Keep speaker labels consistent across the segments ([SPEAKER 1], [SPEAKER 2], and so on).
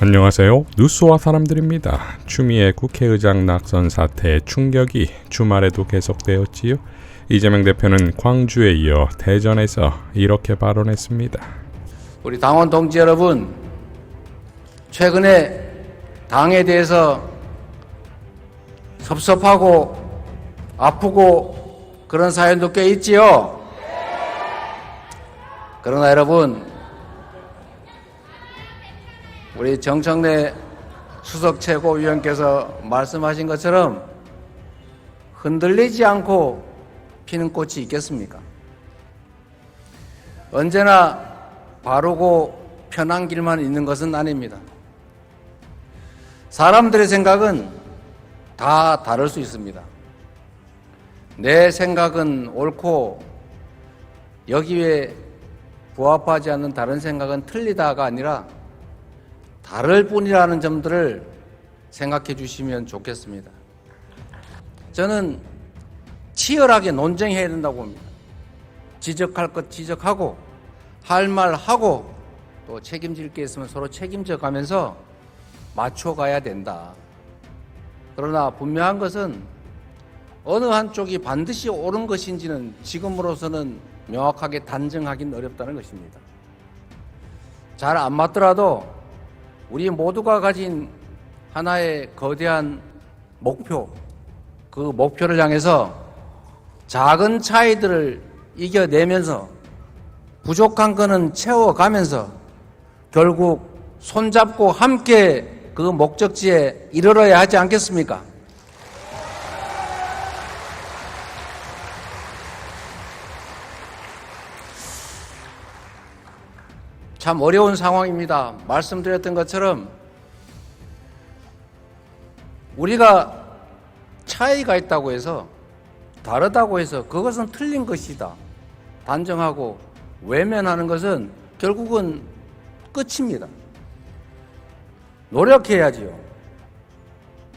[SPEAKER 1] 안녕하세요. 뉴스와 사람들입니다. 추미애 국회의장 낙선 사태의 충격이 주말에도 계속되었지요. 이재명 대표는 광주에 이어 대전에서 이렇게 발언했습니다.
[SPEAKER 2] 우리 당원 동지 여러분, 최근에 당에 대해서 섭섭하고 아프고 그런 사연도 꽤 있지요. 그러나 여러분, 우리 정청래 수석 최고위원께서 말씀하신 것처럼 흔들리지 않고 피는 꽃이 있겠습니까? 언제나 바르고 편한 길만 있는 것은 아닙니다. 사람들의 생각은 다 다를 수 있습니다. 내 생각은 옳고 여기에 부합하지 않는 다른 생각은 틀리다가 아니라 다를 뿐이라는 점들을 생각해 주시면 좋겠습니다. 저는 치열하게 논쟁해야 된다고 봅니다. 지적할 것 지적하고 할 말 하고 또 책임질 게 있으면 서로 책임져 가면서 맞춰가야 된다. 그러나 분명한 것은 어느 한쪽이 반드시 옳은 것인지는 지금으로서는 명확하게 단정하기는 어렵다는 것입니다. 잘 안 맞더라도 우리 모두가 가진 하나의 거대한 목표, 그 목표를 향해서 작은 차이들을 이겨내면서 부족한 거는 채워가면서 결국 손잡고 함께 그 목적지에 이르러야 하지 않겠습니까? 참 어려운 상황입니다. 말씀드렸던 것처럼 우리가 차이가 있다고 해서 다르다고 해서 그것은 틀린 것이다 단정하고 외면하는 것은 결국은 끝입니다. 노력해야지요.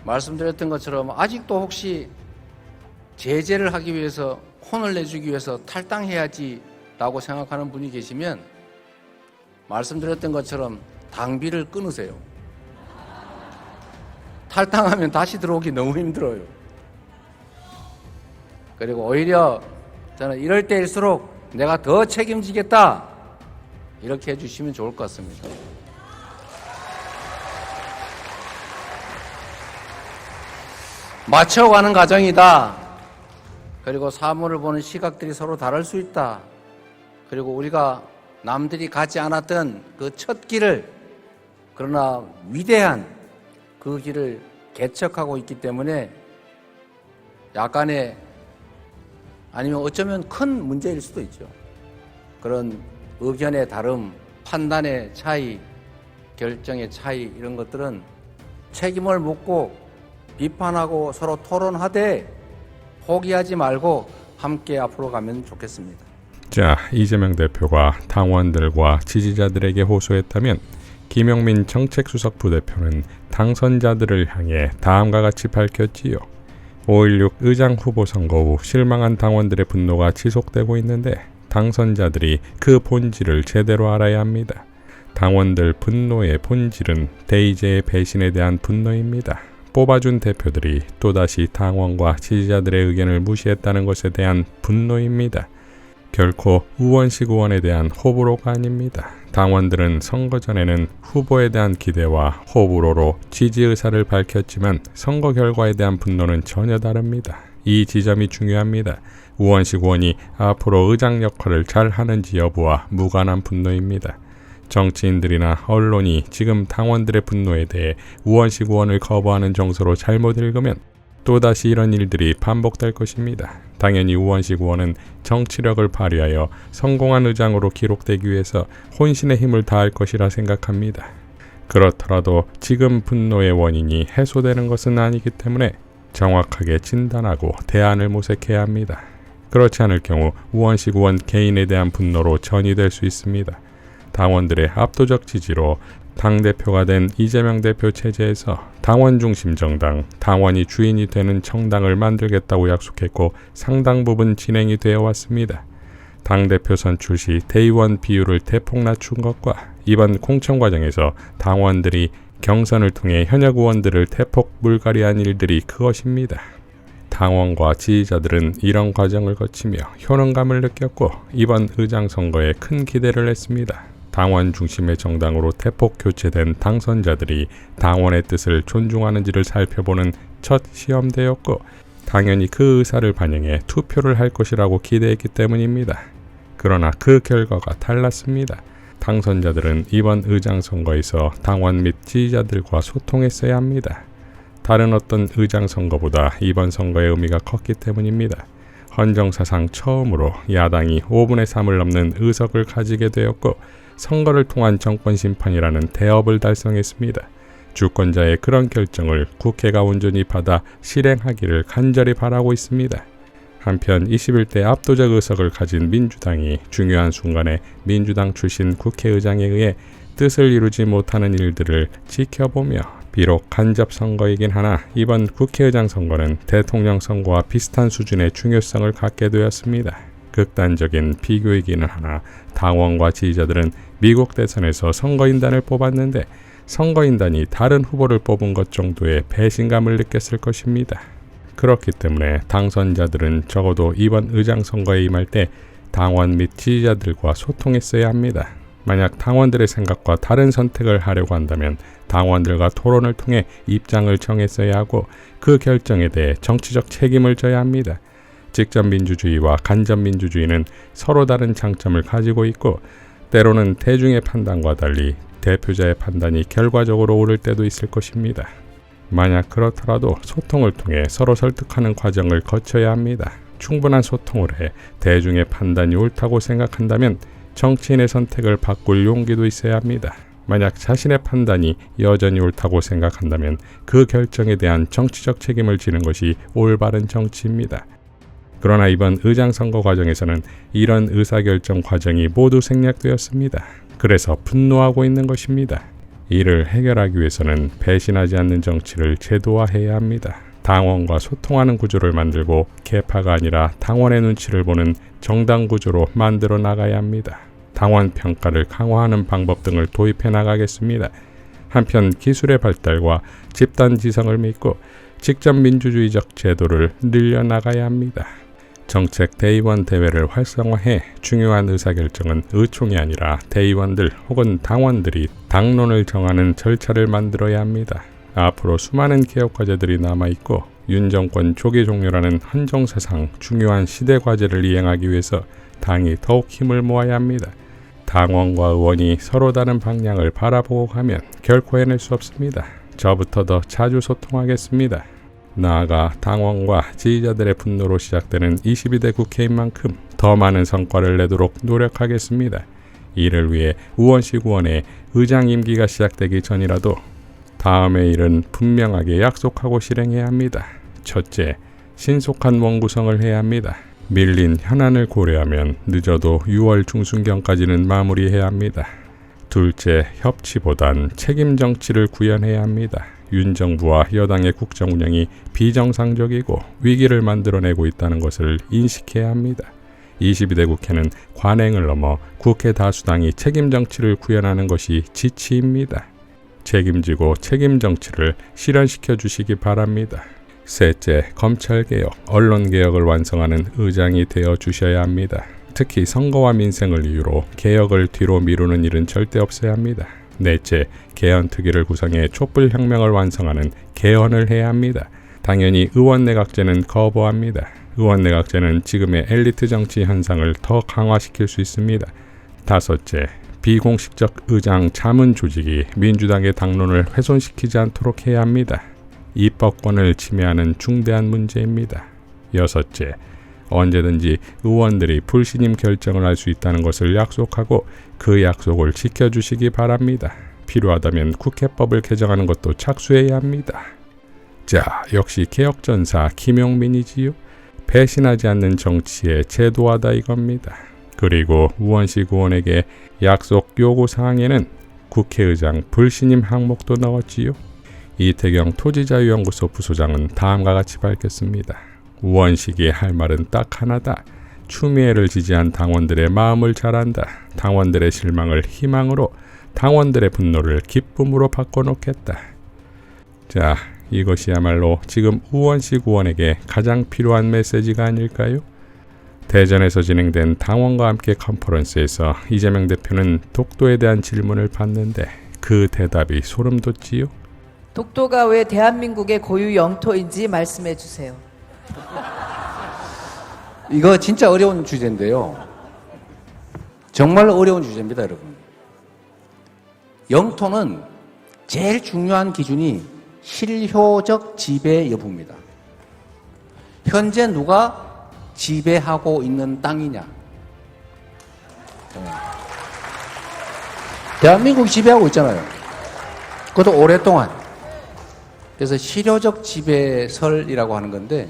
[SPEAKER 2] 말씀드렸던 것처럼 아직도 혹시 제재를 하기 위해서 혼을 내주기 위해서 탈당해야지 라고 생각하는 분이 계시면 말씀드렸던 것처럼 당비를 끊으세요. 탈당하면 다시 들어오기 너무 힘들어요. 그리고 오히려 저는 이럴 때일수록 내가 더 책임지겠다 이렇게 해주시면 좋을 것 같습니다. 맞춰가는 과정이다. 그리고 사물을 보는 시각들이 서로 다를 수 있다. 그리고 우리가 남들이 가지 않았던 그 첫 길을, 그러나 위대한 그 길을 개척하고 있기 때문에 약간의 아니면 어쩌면 큰 문제일 수도 있죠. 그런 의견의 다름, 판단의 차이, 결정의 차이 이런 것들은 책임을 묻고 비판하고 서로 토론하되 포기하지 말고 함께 앞으로 가면 좋겠습니다.
[SPEAKER 1] 자, 이재명 대표가 당원들과 지지자들에게 호소했다면 김용민 정책수석 부대표는 당선자들을 향해 다음과 같이 밝혔지요. 5.16 의장 후보 선거 후 실망한 당원들의 분노가 지속되고 있는데 당선자들이 그 본질을 제대로 알아야 합니다. 당원들 분노의 본질은 대의제의 배신에 대한 분노입니다. 뽑아준 대표들이 또다시 당원과 지지자들의 의견을 무시했다는 것에 대한 분노입니다. 결코 우원식 의원에 대한 호불호가 아닙니다. 당원들은 선거 전에는 후보에 대한 기대와 호불호로 지지 의사를 밝혔지만 선거 결과에 대한 분노는 전혀 다릅니다. 이 지점이 중요합니다. 우원식 의원이 앞으로 의장 역할을 잘 하는지 여부와 무관한 분노입니다. 정치인들이나 언론이 지금 당원들의 분노에 대해 우원식 의원을 거부하는 정서로 잘못 읽으면 또다시 이런 일들이 반복될 것입니다. 당연히 우원식 의원은 정치력을 발휘하여 성공한 의장으로 기록되기 위해서 혼신의 힘을 다할 것이라 생각합니다. 그렇더라도 지금 분노의 원인이 해소되는 것은 아니기 때문에 정확하게 진단하고 대안을 모색해야 합니다. 그렇지 않을 경우 우원식 의원 개인에 대한 분노로 전이될 수 있습니다. 당원들의 압도적 지지로 당대표가 된 이재명 대표 체제에서 당원 중심 정당, 당원이 주인이 되는 정당을 만들겠다고 약속했고 상당 부분 진행이 되어 왔습니다. 당대표 선출 시 대의원 비율을 대폭 낮춘 것과 이번 공천 과정에서 당원들이 경선을 통해 현역 의원들을 대폭 물갈이한 일들이 그것입니다. 당원과 지지자들은 이런 과정을 거치며 효능감을 느꼈고 이번 의장 선거에 큰 기대를 했습니다. 당원 중심의 정당으로 대폭 교체된 당선자들이 당원의 뜻을 존중하는지를 살펴보는 첫 시험대였고 당연히 그 의사를 반영해 투표를 할 것이라고 기대했기 때문입니다. 그러나 그 결과가 달랐습니다. 당선자들은 이번 의장 선거에서 당원 및 지지자들과 소통했어야 합니다. 다른 어떤 의장 선거보다 이번 선거의 의미가 컸기 때문입니다. 헌정사상 처음으로 야당이 5분의 3을 넘는 의석을 가지게 되었고 선거를 통한 정권 심판이라는 대업을 달성했습니다. 주권자의 그런 결정을 국회가 온전히 받아 실행하기를 간절히 바라고 있습니다. 한편 21대 압도적 의석을 가진 민주당이 중요한 순간에 민주당 출신 국회의장에 의해 뜻을 이루지 못하는 일들을 지켜보며 비록 간접 선거이긴 하나 이번 국회의장 선거는 대통령 선거와 비슷한 수준의 중요성을 갖게 되었습니다. 극단적인 비교이기는 하나 당원과 지지자들은 미국 대선에서 선거인단을 뽑았는데 선거인단이 다른 후보를 뽑은 것 정도의 배신감을 느꼈을 것입니다. 그렇기 때문에 당선자들은 적어도 이번 의장 선거에 임할 때 당원 및 지지자들과 소통했어야 합니다. 만약 당원들의 생각과 다른 선택을 하려고 한다면 당원들과 토론을 통해 입장을 정했어야 하고 그 결정에 대해 정치적 책임을 져야 합니다. 직접 민주주의와 간접 민주주의는 서로 다른 장점을 가지고 있고 때로는 대중의 판단과 달리 대표자의 판단이 결과적으로 옳을 때도 있을 것입니다. 만약 그렇더라도 소통을 통해 서로 설득하는 과정을 거쳐야 합니다. 충분한 소통을 해 대중의 판단이 옳다고 생각한다면 정치인의 선택을 바꿀 용기도 있어야 합니다. 만약 자신의 판단이 여전히 옳다고 생각한다면 그 결정에 대한 정치적 책임을 지는 것이 올바른 정치입니다. 그러나 이번 의장 선거 과정에서는 이런 의사결정 과정이 모두 생략되었습니다. 그래서 분노하고 있는 것입니다. 이를 해결하기 위해서는 배신하지 않는 정치를 제도화해야 합니다. 당원과 소통하는 구조를 만들고 계파가 아니라 당원의 눈치를 보는 정당 구조로 만들어 나가야 합니다. 당원 평가를 강화하는 방법 등을 도입해 나가겠습니다. 한편 기술의 발달과 집단 지성을 믿고 직접 민주주의적 제도를 늘려나가야 합니다. 정책 대의원 대회를 활성화해 중요한 의사결정은 의총이 아니라 대의원들 혹은 당원들이 당론을 정하는 절차를 만들어야 합니다. 앞으로 수많은 개혁 과제들이 남아있고 윤 정권 조기 종료라는 헌정사상 중요한 시대 과제를 이행하기 위해서 당이 더욱 힘을 모아야 합니다. 당원과 의원이 서로 다른 방향을 바라보고 가면 결코 해낼 수 없습니다. 저부터 더 자주 소통하겠습니다. 나아가 당원과 지지자들의 분노로 시작되는 22대 국회인 만큼 더 많은 성과를 내도록 노력하겠습니다. 이를 위해 우원식 의원의 의장 임기가 시작되기 전이라도 다음의 일은 분명하게 약속하고 실행해야 합니다. 첫째, 신속한 원구성을 해야 합니다. 밀린 현안을 고려하면 늦어도 6월 중순경까지는 마무리해야 합니다. 둘째, 협치보단 책임 정치를 구현해야 합니다. 윤 정부와 여당의 국정 운영이 비정상적이고 위기를 만들어내고 있다는 것을 인식해야 합니다. 22대 국회는 관행을 넘어 국회 다수당이 책임 정치를 구현하는 것이 지치입니다. 책임지고 책임 정치를 실현시켜 주시기 바랍니다. 셋째, 검찰개혁, 언론개혁을 완성하는 의장이 되어 주셔야 합니다. 특히 선거와 민생을 이유로 개혁을 뒤로 미루는 일은 절대 없어야 합니다. 넷째, 개헌특위를 구성해 촛불혁명을 완성하는 개헌을 해야 합니다. 당연히 의원내각제는 거부합니다. 의원내각제는 지금의 엘리트 정치 현상을 더 강화시킬 수 있습니다. 다섯째, 비공식적 의장 자문 조직이 민주당의 당론을 훼손시키지 않도록 해야 합니다. 입법권을 침해하는 중대한 문제입니다. 여섯째, 언제든지 의원들이 불신임 결정을 할 수 있다는 것을 약속하고 그 약속을 지켜주시기 바랍니다. 필요하다면 국회법을 개정하는 것도 착수해야 합니다. 자, 역시 개혁전사 김용민이지요. 배신하지 않는 정치의 제도화다 이겁니다. 그리고 우원식 의원에게 약속 요구사항에는 국회의장 불신임 항목도 넣었지요. 이태경 토지자유연구소 부소장은 다음과 같이 밝혔습니다. 우원식이 할 말은 딱 하나다. 추미애를 지지한 당원들의 마음을 잘 안다. 당원들의 실망을 희망으로, 당원들의 분노를 기쁨으로 바꿔놓겠다. 자, 이것이야말로 지금 우원식 의원에게 가장 필요한 메시지가 아닐까요? 대전에서 진행된 당원과 함께 컨퍼런스에서 이재명 대표는 독도에 대한 질문을 받는데 그 대답이 소름 돋지요.
[SPEAKER 3] 독도가 왜 대한민국의 고유 영토인지 말씀해 주세요.
[SPEAKER 2] 이거 진짜 어려운 주제인데요. 정말 어려운 주제입니다, 여러분. 영토는 제일 중요한 기준이 실효적 지배 여부입니다. 현재 누가 지배하고 있는 땅이냐? 대한민국이 지배하고 있잖아요. 그것도 오랫동안. 그래서 실효적 지배설이라고 하는 건데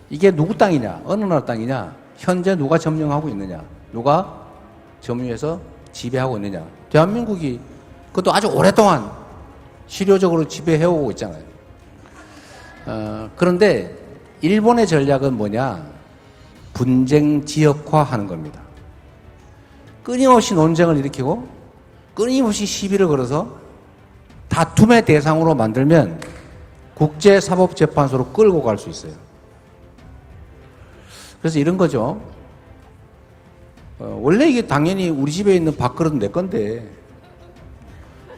[SPEAKER 2] 이게 누구 땅이냐? 어느 나라 땅이냐? 현재 누가 점령하고 있느냐? 누가 점유해서 지배하고 있느냐? 대한민국이 그것도 아주 오랫동안 실효적으로 지배해오고 있잖아요. 그런데 일본의 전략은 뭐냐? 분쟁 지역화하는 겁니다. 끊임없이 논쟁을 일으키고 끊임없이 시비를 걸어서 다툼의 대상으로 만들면 국제사법재판소로 끌고 갈 수 있어요. 그래서 이런 거죠. 원래 이게 당연히 우리 집에 있는 밥그릇은 내 건데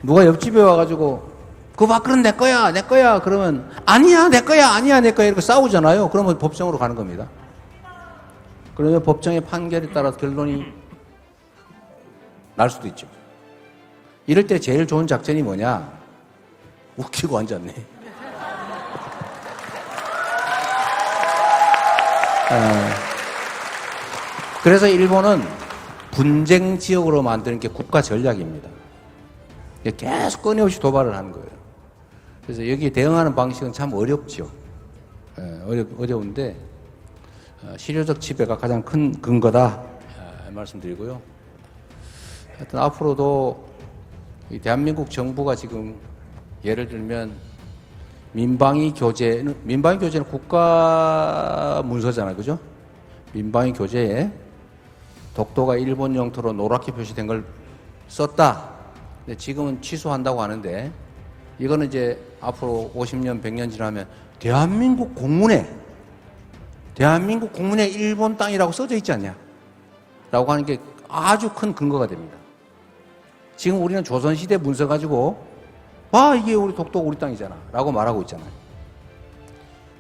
[SPEAKER 2] 누가 옆집에 와가지고 그 밥그릇은 내 거야 내 거야 그러면 아니야 내 거야 아니야 내 거야 이렇게 싸우잖아요. 그러면 법정으로 가는 겁니다. 그러면 법정의 판결에 따라 결론이 날 수도 있죠. 이럴 때 제일 좋은 작전이 뭐냐? 웃기고 앉았네. 그래서 일본은 분쟁 지역으로 만드는 게 국가 전략입니다. 계속 끊임없이 도발을 하는 거예요. 그래서 여기에 대응하는 방식은 참 어렵죠. 어려운데 실효적 지배가 가장 큰 근거다 말씀드리고요. 하여튼 앞으로도 이 대한민국 정부가 지금 예를 들면 민방위 교제는 국가 문서잖아요, 그죠? 민방위 교제에 독도가 일본 영토로 노랗게 표시된 걸 썼다. 근데 지금은 취소한다고 하는데 이거는 이제 앞으로 50년, 100년 지나면 대한민국 공문에 일본 땅이라고 써져 있지 않냐? 라고 하는 게 아주 큰 근거가 됩니다. 지금 우리는 조선시대 문서 가지고 와 이게 우리 독도가 우리 땅이잖아 라고 말하고 있잖아요.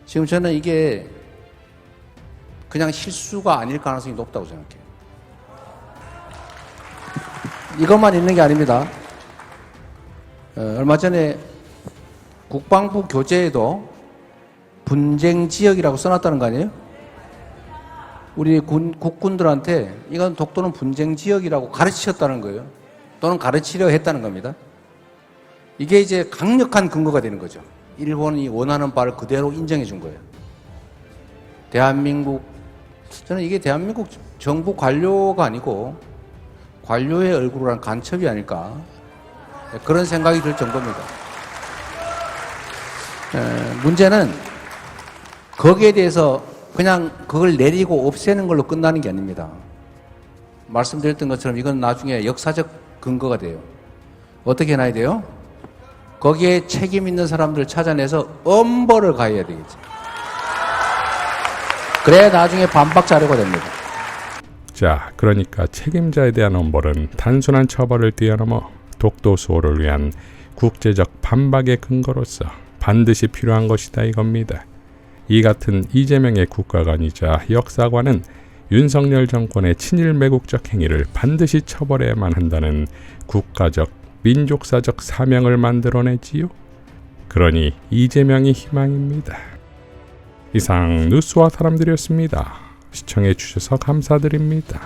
[SPEAKER 2] 지금 저는 이게 그냥 실수가 아닐 가능성이 높다고 생각해요. 이것만 있는 게 아닙니다. 얼마 전에 국방부 교재에도 분쟁 지역이라고 써놨다는 거 아니에요? 우리 국군들한테 이건 독도는 분쟁 지역이라고 가르치셨다는 거예요. 또는 가르치려 했다는 겁니다. 이게 이제 강력한 근거가 되는 거죠. 일본이 원하는 바를 그대로 인정해 준 거예요. 저는 이게 대한민국 정부 관료가 아니고 관료의 얼굴을 한 간첩이 아닐까 그런 생각이 들 정도입니다. 문제는 거기에 대해서 그냥 그걸 내리고 없애는 걸로 끝나는 게 아닙니다. 말씀드렸던 것처럼 이건 나중에 역사적 근거가 돼요. 어떻게 해놔야 돼요? 거기에 책임 있는 사람들을 찾아내서 엄벌을 가해야 되겠죠. 그래야 나중에 반박 자료가 됩니다.
[SPEAKER 1] 자, 그러니까 책임자에 대한 엄벌은 단순한 처벌을 뛰어넘어 독도 수호를 위한 국제적 반박의 근거로서 반드시 필요한 것이다 이겁니다. 이 같은 이재명의 국가관이자 역사관은 윤석열 정권의 친일 매국적 행위를 반드시 처벌해야만 한다는 국가적, 민족사적 사명을 만들어내지요. 그러니 이재명이 희망입니다. 이상 뉴스와 사람들이었습니다. 시청해 주셔서 감사드립니다.